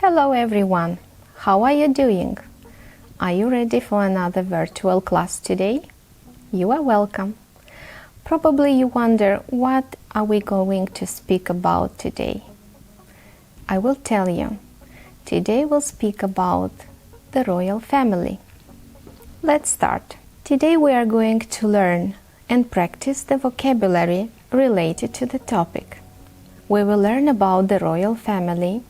Hello everyone! How are you doing? Are you ready for another virtual class today? You are welcome. Probably you wonder what are we going to speak about today? I will tell you. Today we'll speak about the royal family. Let's start. Today we are going to learn and practice the vocabulary related to the topic. We will learn about the royal family.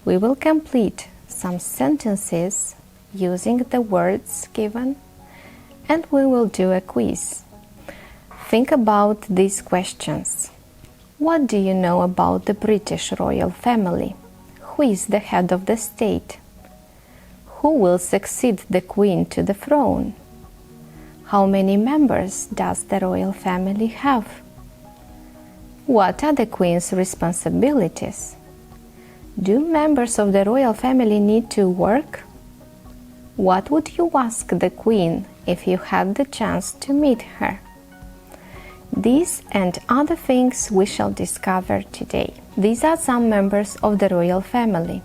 We will complete some sentences using the words given, and we will do a quiz. Think about these questions. What do you know about the British royal family? Who is the head of the state? Who will succeed the Queen to the throne? How many members does the royal family have? What are the Queen's responsibilities? Do members of the royal family need to work? What would you ask the Queen if you had the chance to meet her? These and other things we shall discover today. These are some members of the royal family.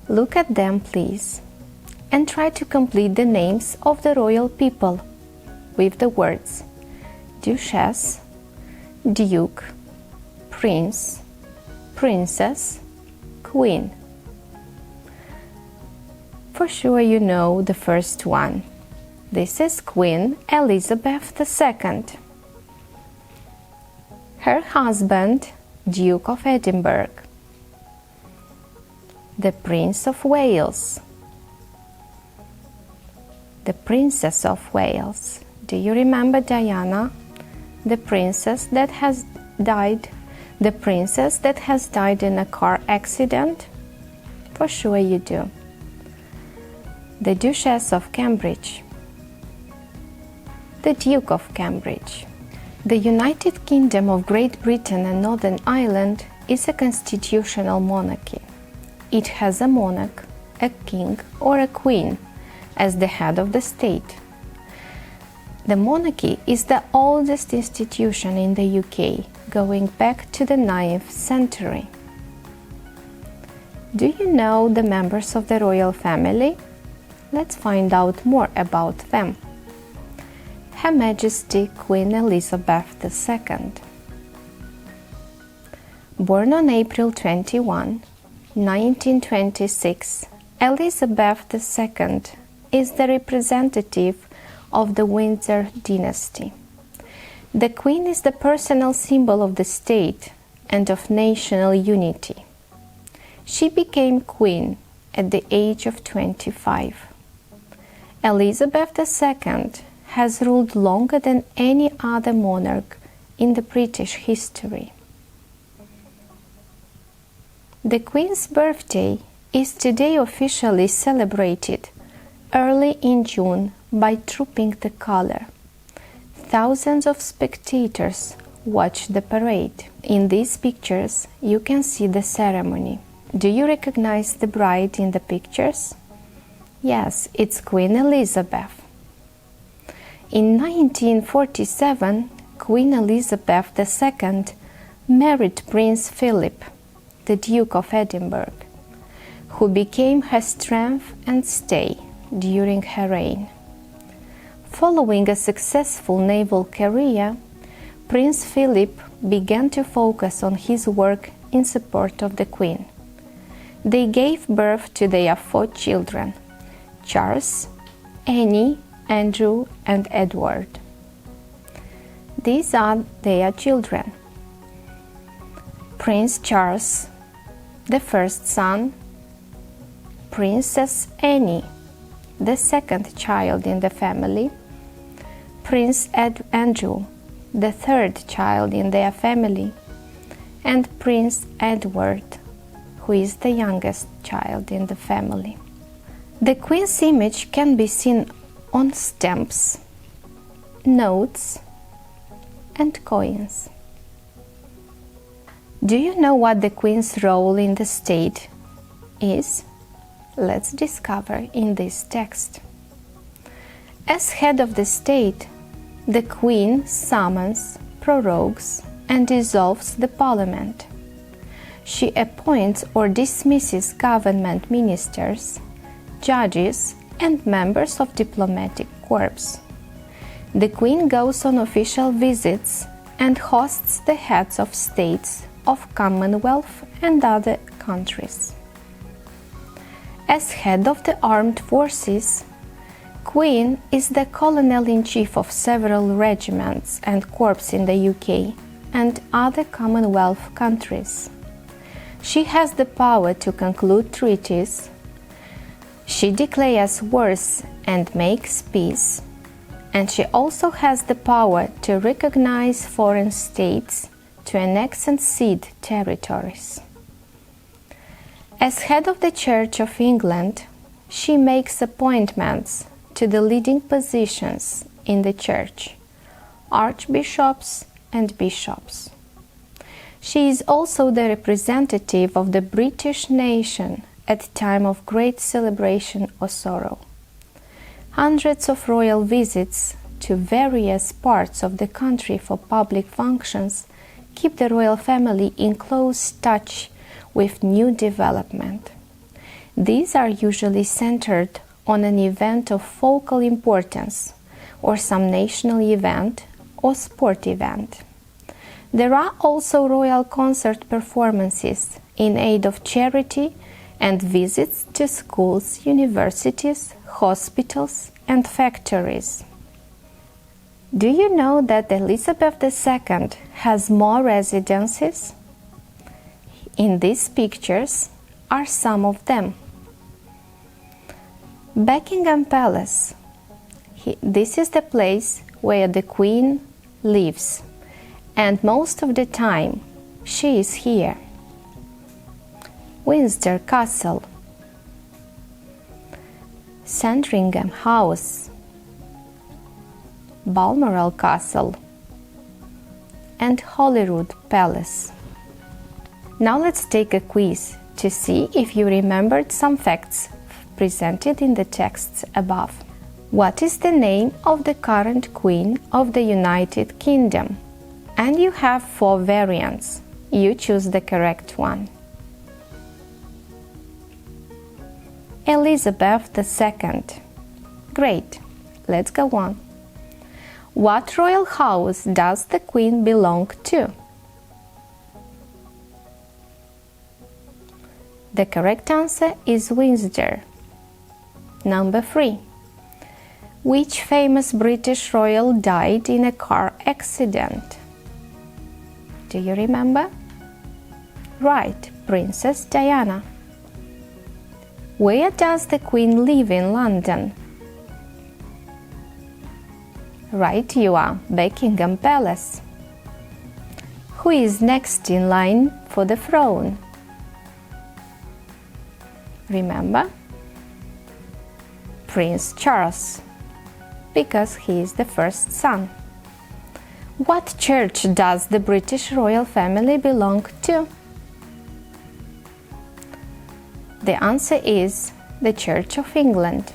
Look at them, please, and try to complete the names of the royal people with the words Duchess, Duke, Prince, Princess, Queen. For sure you know the first one. This is Queen Elizabeth II. Her husband, Duke of Edinburgh. The Prince of Wales. The Princess of Wales. Do you remember Diana? The princess that has died? The princess that has died in a car accident? For sure you do. The Duchess of Cambridge. The Duke of Cambridge. The United Kingdom of Great Britain and Northern Ireland is a constitutional monarchy. It has a monarch, a king or a queen as the head of the state. The monarchy is the oldest institution in the UK, going back to the 9th century. Do you know the members of the royal family? Let's find out more about them. Her Majesty Queen Elizabeth II. Born on April 21, 1926, Elizabeth II is the representative of the Windsor dynasty. The Queen is the personal symbol of the state and of national unity. She became Queen at the age of 25. Elizabeth II has ruled longer than any other monarch in the British history. The Queen's birthday is today officially celebrated early in June by Trooping the Colour. Thousands of spectators watch the parade. In these pictures, you can see the ceremony. Do you recognize the bride in the pictures? Yes, it's Queen Elizabeth. In 1947, Queen Elizabeth II married Prince Philip, the Duke of Edinburgh, who became her strength and stay during her reign. Following a successful naval career, Prince Philip began to focus on his work in support of the Queen. They gave birth to their 4 children: Charles, Anne, Andrew, and Edward. These are their children: Prince Charles, the first son; Princess Anne, the second child in the family; Prince Andrew, the third child in their family; and Prince Edward, who is the youngest child in the family. The Queen's image can be seen on stamps, notes, and coins. Do you know what the Queen's role in the state is? Let's discover in this text. As head of the state, the Queen summons, prorogues, and dissolves the Parliament. She appoints or dismisses government ministers, judges, and members of diplomatic corps. The Queen goes on official visits and hosts the heads of states of Commonwealth and other countries. As head of the armed forces, Queen is the colonel-in-chief of several regiments and corps in the UK and other Commonwealth countries. She has the power to conclude treaties. She declares wars and makes peace. And she also has the power to recognize foreign states, to annex and cede territories. As head of the Church of England, she makes appointments to the leading positions in the Church, archbishops and bishops. She is also the representative of the British nation at a time of great celebration or sorrow. Hundreds of royal visits to various parts of the country for public functions keep the royal family in close touch with new development. These are usually centered on an event of focal importance, or some national event or sport event. There are also royal concert performances in aid of charity and visits to schools, universities, hospitals, and factories. Do you know that Elizabeth II has more residences? In these pictures are some of them. Buckingham Palace. This is the place where the Queen lives, and most of the time she is here. Windsor Castle, Sandringham House, Balmoral Castle, and Holyrood Palace. Now let's take a quiz to see if you remembered some facts presented in the texts above. What is the name of the current Queen of the United Kingdom? And you have 4 variants. You choose the correct one. Elizabeth II. Great. Let's go on. What royal house does the Queen belong to? The correct answer is Windsor. Number 3. Which famous British royal died in a car accident? Do you remember? Right, Princess Diana. Where does the Queen live in London? Right you are, Buckingham Palace. Who is next in line for the throne? Remember? Prince Charles, because he is the first son. What church does the British royal family belong to? The answer is the Church of England.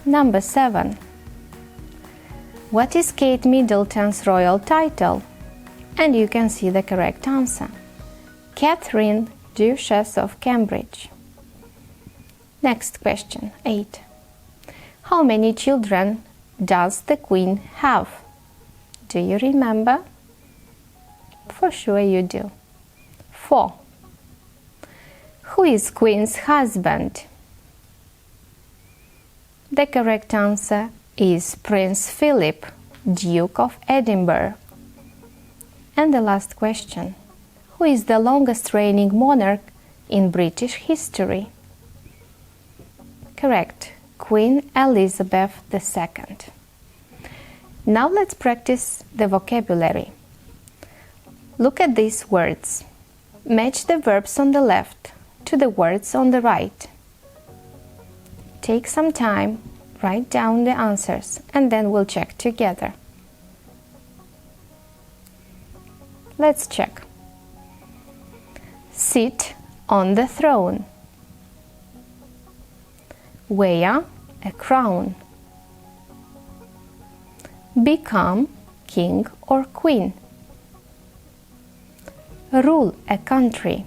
Number 7. What is Kate Middleton's royal title? And you can see the correct answer. Catherine, Duchess of Cambridge. Next question, 8. How many children does the Queen have? Do you remember? For sure you do. 4. Who is Queen's husband? The correct answer is Prince Philip, Duke of Edinburgh. And the last question. Who is the longest reigning monarch in British history? Correct, Queen Elizabeth II. Now let's practice the vocabulary. Look at these words. Match the verbs on the left to the words on the right. Take some time, write down the answers, and then we'll check together. Let's check. Sit on the throne. Wear a crown. Become king or queen. rule a country.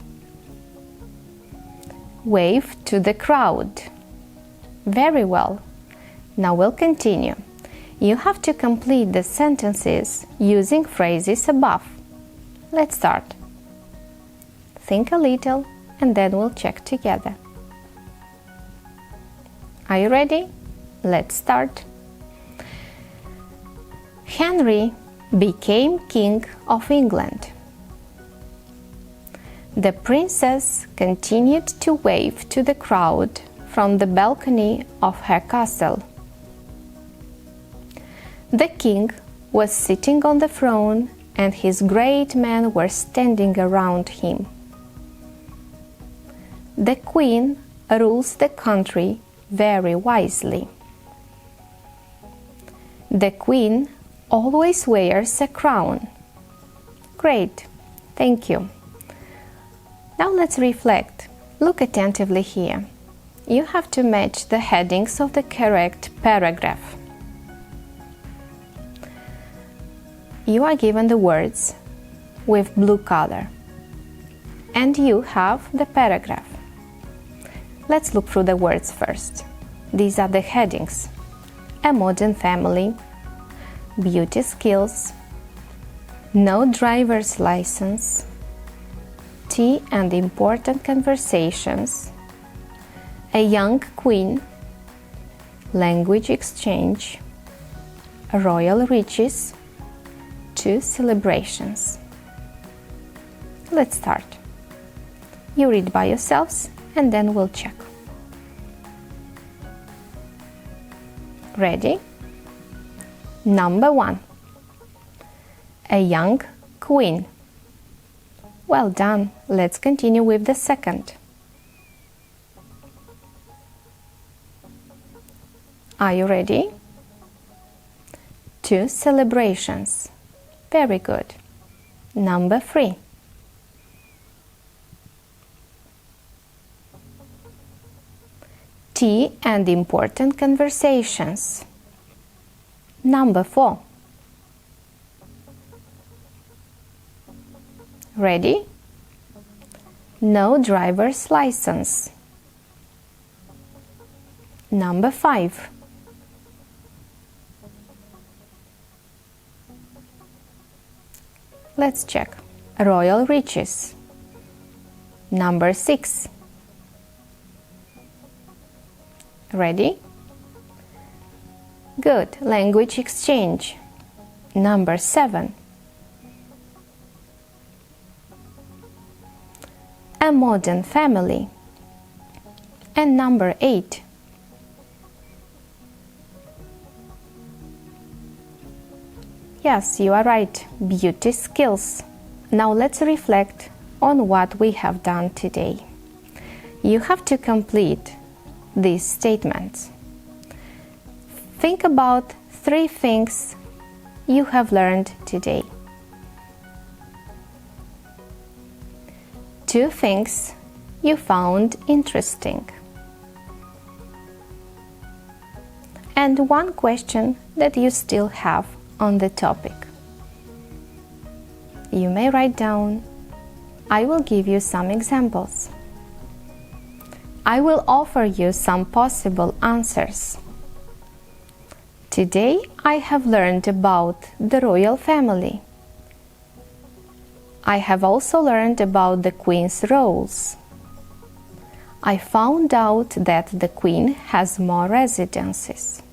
Wave to the crowd. Very well. Now we'll continue. You have to complete the sentences using phrases above. Let's start. Think a little and then we'll check together. Are you ready? Let's start. Henry became King of England. The princess continued to wave to the crowd from the balcony of her castle. The king was sitting on the throne and his great men were standing around him. The queen rules the country very wisely. The queen always wears a crown. Great, thank you. Now let's reflect. Look attentively here. You have to match the headings of the correct paragraph. You are given the words with blue color, and you have the paragraph. Let's look through the words first. These are the headings: a modern family, beauty skills, no driver's license, tea and important conversations, a young queen, language exchange, royal riches, 2 celebrations. Let's start. You read by yourselves and then we'll check. Ready? Number 1. A young queen. Well done. Let's continue with the second. Are you ready? 2 celebrations. Very good. Number 3. Tea and important conversations. Number 4. Ready? No driver's license. Number 5. Let's check. Royal riches. Number 6. Ready? Good. Language exchange. Number 7. A modern family. And number 8. Yes, you are right. Beauty skills. Now let's reflect on what we have done today. You have to complete these statements. Think about 3 things you have learned today. 2 things you found interesting. And 1 question that you still have on the topic. You may write down. I will give you some examples. I will offer you some possible answers. Today I have learned about the royal family. I have also learned about the Queen's roles. I found out that the Queen has more residences.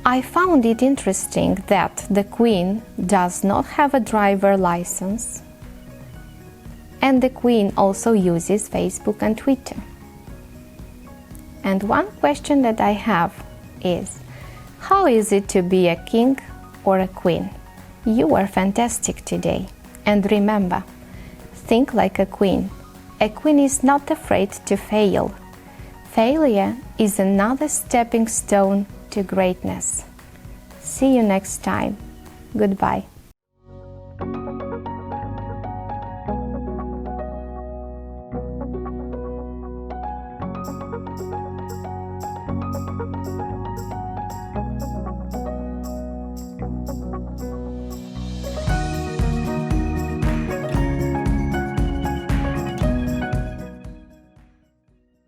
I found it interesting that the Queen does not have a driver license, and the Queen also uses Facebook and Twitter. And one question that I have is, how is it to be a king or a queen? You were fantastic today. And remember, think like a queen. A queen is not afraid to fail. Failure is another stepping stone to greatness. See you next time. Goodbye.